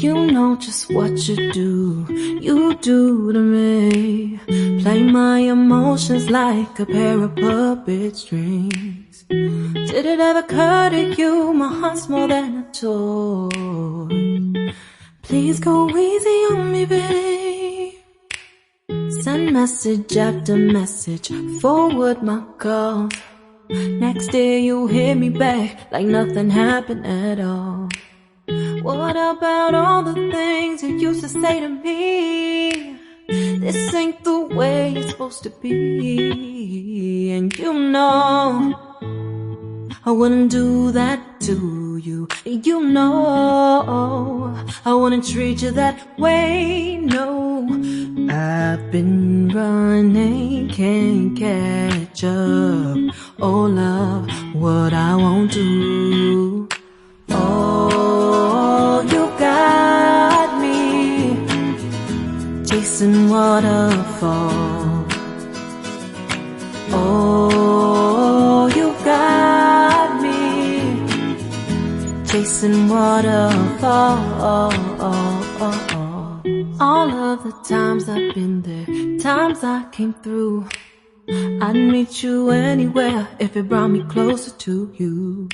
You know just what you do to me. Play my emotions like a pair of puppet strings. Did it ever occur to you my heart's more than a toy? Please go easy on me, babe. Send message after message, forward my calls. Next day you hit me back like nothing happened at all. What about all the things you used to say to me? This ain't the way it's supposed to be. And you know I wouldn't do that to you. You know I wouldn't treat you that way, no. I've been running, can't catch up. Oh love, what I won't do. Oh, you got me chasing waterfalls. Oh, you got me chasing waterfalls. All of the times I've been there, times I came through, I'd meet you anywhere if it brought me closer to you.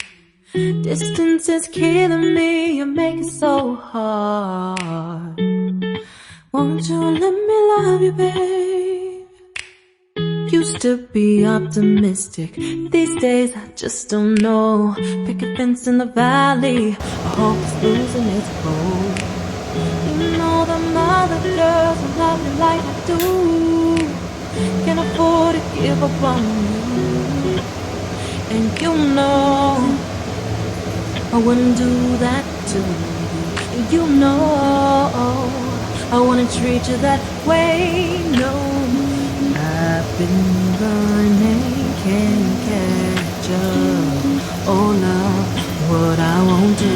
Distance is killing me, you make it so hard. Won't you let me love you, babe? Used to be optimistic, these days I just don't know. Pick a fence in the valley, I hope it's losing its hold. You know them other girls who love me like I do, can't afford to give up on you. And you know I wouldn't do that to you. You know I wouldn't treat you that way, no. I've been running, can't catch up. Oh love, what I won't do.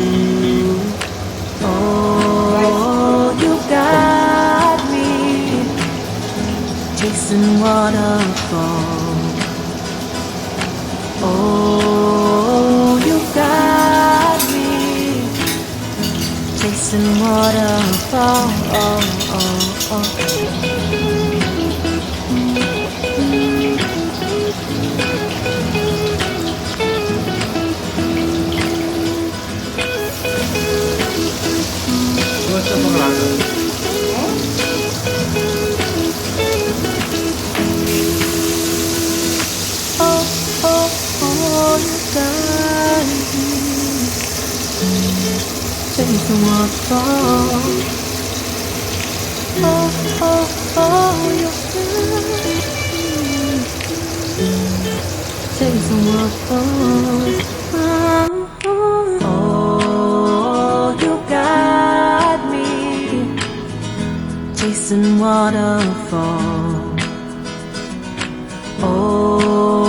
Oh, you got me chasing waterfalls. Oh, you got me chasing waterfalls. Chasing waterfalls. Oh, oh, oh, you got me chasing waterfalls. Oh, you got me chasing waterfalls. Oh,